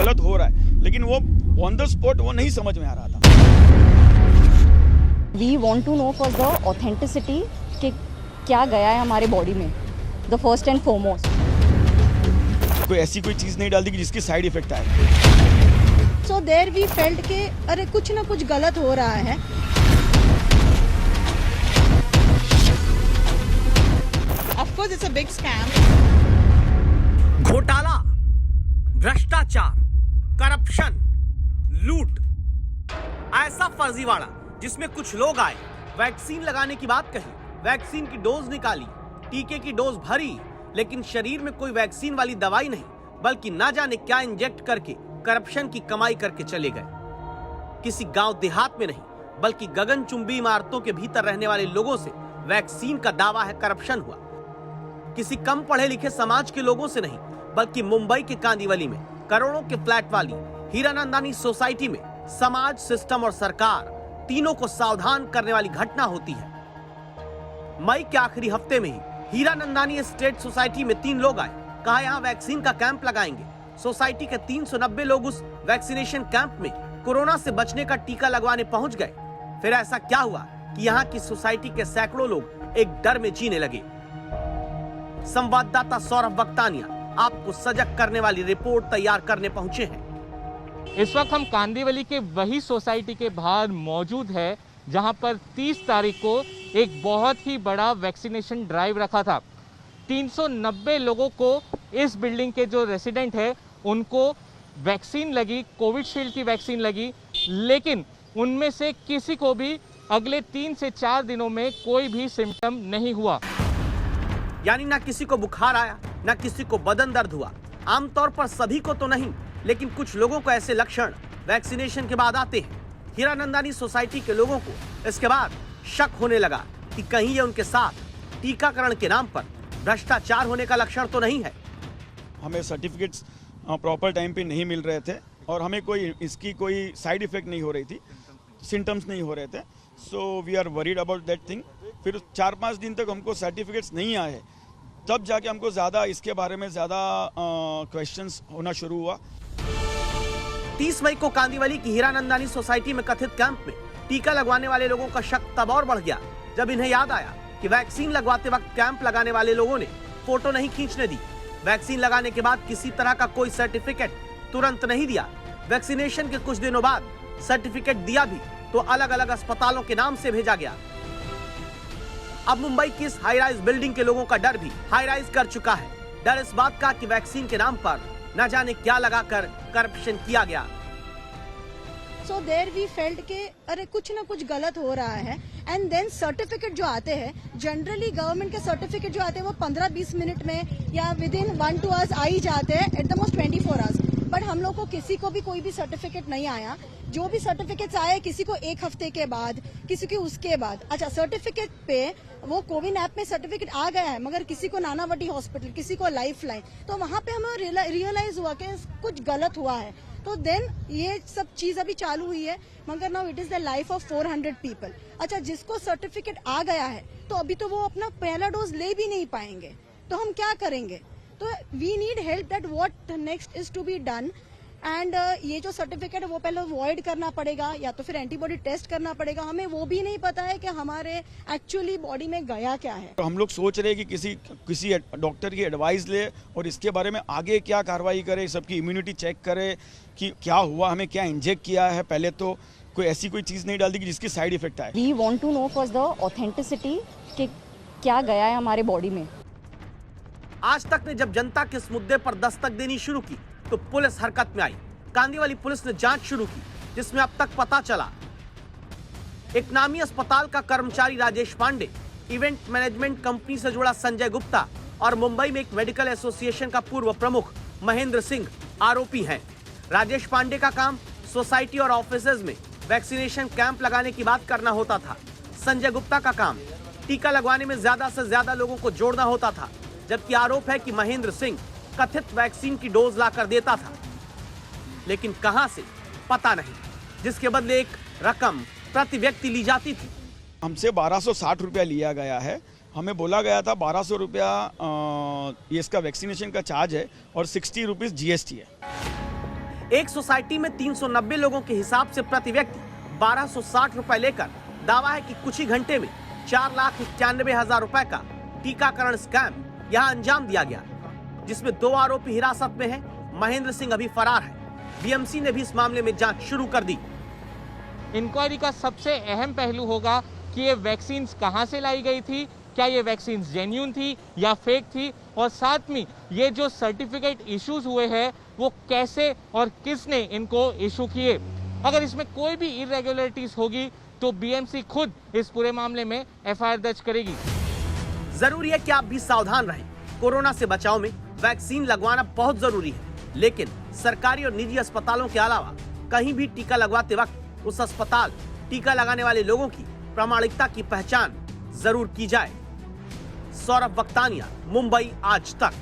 गलत हो रहा है, लेकिन वो ऑन द स्पॉट वो नहीं समझ में आ रहा था। We want to know for the authenticity कि क्या गया है हमारे बॉडी में, द फर्स्ट एंड फॉरमोस्ट। कोई ऐसी कोई चीज़ नहीं डाल दी कि जिसकी साइड इफेक्ट आए। सो देयर वी फेल्ट के अरे कुछ ना कुछ गलत हो रहा है। Of course, it's a big scam. घोटाला, भ्रष्टाचार, करप्शन, लूट, ऐसा फर्जीवाड़ा जिसमें कुछ लोग आए, वैक्सीन लगाने की बात कही, वैक्सीन की डोज निकाली, टीके की डोज भरी, लेकिन शरीर में कोई वैक्सीन वाली दवाई नहीं, बल्कि ना जाने क्या इंजेक्ट करके करप्शन की कमाई करके चले गए। किसी गांव देहात में नहीं, बल्कि गगनचुंबी इमारतों के भीतर रहने वाले लोगों से वैक्सीन का दावा है करप्शन हुआ। किसी कम पढ़े लिखे समाज के लोगों से नहीं, बल्कि मुंबई के कांदिवली में करोड़ों के फ्लैट वाली हीरानंदानी सोसाइटी में समाज, सिस्टम और सरकार तीनों को सावधान करने वाली घटना होती है। मई के आखिरी हफ्ते में ही हीरानंदानी स्टेट सोसाइटी में 3 लोग आए, कहा यहाँ वैक्सीन का कैंप लगाएंगे। सोसाइटी के 390 लोग उस वैक्सीनेशन कैंप में कोरोना से बचने का टीका लगवाने पहुंच गए। फिर ऐसा क्या हुआ कि यहाँ की सोसाइटी के सैकड़ों लोग एक डर में जीने लगे। संवाददाता सौरभ बख्तानिया आपको सजग करने वाली रिपोर्ट तैयार करने पहुंचे हैं। इस वक्त हम कांदिवली के वही सोसाइटी के बाहर मौजूद है जहां पर 30 तारीख को एक बहुत ही बड़ा वैक्सीनेशन ड्राइव रखा था। 390 लोगों को, इस बिल्डिंग के जो रेसिडेंट है उनको वैक्सीन लगी, कोविशील्ड की वैक्सीन लगी, लेकिन उनमें से किसी को भी अगले 3 से 4 दिनों में कोई भी सिम्टम नहीं हुआ। यानी ना किसी को बुखार आया, ना किसी को बदन दर्द हुआ। आमतौर पर सभी को तो नहीं, लेकिन कुछ लोगों को ऐसे लक्षण वैक्सीनेशन के बाद आते हैं। हीरानंदानी सोसाइटी के लोगों को इसके बाद शक होने लगा कि कहीं ये उनके साथ टीकाकरण के नाम पर भ्रष्टाचार होने का लक्षण तो नहीं है। हमें सर्टिफिकेट्स प्रॉपर टाइम पे नहीं मिल रहे थे और हमें कोई इसकी कोई साइड इफेक्ट नहीं हो रही थी, सिम्टम्स नहीं हो रहे थे। So we are worried about that thing. फिर 4-5 दिन तक हमको सर्टिफिकेट्स नहीं आए, तब जाके हमको ज़्यादा इसके बारे में ज़्यादा क्वेश्चंस होना शुरू हुआ। 30 मई को कांदिवली की हीरानंदानी सोसाइटी में कथित कैंप में टीका लगवाने वाले लोगों का शक तब और बढ़ गया जब इन्हें याद आया कि वैक्सीन लगवाते वक्त कैंप लगाने वाले लोगों ने फोटो नहीं खींचने दी। वैक्सीन लगाने के बाद किसी तरह का कोई सर्टिफिकेट तुरंत नहीं दिया। वैक्सीनेशन के कुछ दिनों बाद सर्टिफिकेट दिया भी तो अलग अलग अस्पतालों के नाम से भेजा गया। अब मुंबई की इस हाई राइज बिल्डिंग के लोगों का डर भी हाई राइज कर चुका है। डर इस बात का कि वैक्सीन के नाम पर न जाने क्या लगाकर करप्शन किया गया। सो देयर वी फेल्ट के अरे कुछ ना कुछ गलत हो रहा है। एंड देन सर्टिफिकेट जो आते हैं, जनरली गवर्नमेंट के सर्टिफिकेट जो आते हैं वो 15-20 मिनट में या विद इन 1-2 आवर्स आ ही जाते हैं, at the most 24 hours. But हम लोग को किसी को भी कोई भी सर्टिफिकेट नहीं आया। जो भी सर्टिफिकेट्स आए, किसी को 1 हफ्ते के बाद, किसी को उसके बाद। अच्छा, सर्टिफिकेट पे वो कोविन ऐप में सर्टिफिकेट आ गया है, मगर किसी को नानावटी हॉस्पिटल, किसी को लाइफलाइन, तो वहां पे हमें रियलाइज हुआ कि कुछ गलत हुआ है। तो देन ये सब चीज अभी चालू हुई है, मगर now it is the life of 400 people. अच्छा, जिसको सर्टिफिकेट आ गया है तो अभी तो वो अपना पहला डोज ले भी नहीं पाएंगे, तो हम क्या करेंगे? तो we need help that what next is to be done. And ये जो सर्टिफिकेट है वो पहले वॉइड करना पड़ेगा या तो फिर एंटीबॉडी टेस्ट करना पड़ेगा। हमें वो भी नहीं पता है कि हमारे एक्चुअली बॉडी में गया क्या है। तो हम लोग सोच रहे हैं कि किसी डॉक्टर की एडवाइस ले और इसके बारे में आगे क्या कार्रवाई करे, सबकी इम्यूनिटी चेक करे कि क्या हुआ, हमें क्या इंजेक्ट किया है। पहले तो कोई ऐसी कोई चीज़ नहीं डाल दी कि जिसकी साइड इफेक्ट आए। We want to know for the authenticity कि क्या गया है हमारे बॉडी में। आज तक ने जब जनता के इस मुद्दे पर दस्तक देनी शुरू की तो पुलिस हरकत में आई। कांदिवली पुलिस ने जांच शुरू की, जिसमें अब तक पता चला एक नामी अस्पताल का कर्मचारी Rajesh Pandey, event management company से जुड़ा संजय गुप्ता और मुंबई में एक मेडिकल एसोसिएशन का पूर्व प्रमुख महेंद्र सिंह आरोपी हैं। राजेश पांडे का काम सोसाइटी और ऑफिसेज में वैक्सीनेशन कैंप लगाने की बात करना होता था। संजय गुप्ता का काम टीका लगवाने में ज्यादा से ज्यादा लोगों को जोड़ना होता था, जबकि आरोप है कि महेंद्र सिंह कथित वैक्सीन की डोज लाकर देता था, लेकिन कहां से पता नहीं, जिसके बदले एक रकम प्रति व्यक्ति ली जाती थी। हमसे 1260 रुपया लिया गया है। हमें बोला गया था 1200 रुपया ये इसका वैक्सीनेशन का चार्ज है और 60 रुपीज़ GST है। एक सोसाइटी में 390 लोगों के हिसाब से प्रति व्यक्ति 1260 रुपए लेकर दावा है कि कुछ ही घंटे में 4,91,000 रुपए का टीकाकरण स्कैम यहां अंजाम दिया गया, जिसमें 2 आरोपी हिरासत में हैं। महेंद्र सिंह अभी फरार है। बीएमसी ने भी इस मामले में जांच शुरू कर दी। इंक्वायरी का सबसे अहम पहलू होगा कि ये वैक्सीन कहां से लाई गई थी, क्या ये वैक्सीन जेन्युइन थी या फेक थी, और साथ में ये जो सर्टिफिकेट इश्यूज हुए हैं वो कैसे और किसने इनको इशू किए। अगर इसमें कोई भी इरेगुलरिटीज होगी तो बीएमसी खुद इस पूरे मामले में एफआईआर दर्ज करेगी। जरूरी है कि आप भी सावधान रहें। कोरोना से बचाव में वैक्सीन लगवाना बहुत जरूरी है, लेकिन सरकारी और निजी अस्पतालों के अलावा कहीं भी टीका लगवाते वक्त उस अस्पताल, टीका लगाने वाले लोगों की प्रामाणिकता की पहचान जरूर की जाए। सौरभ वक्तानिया, मुंबई आज तक।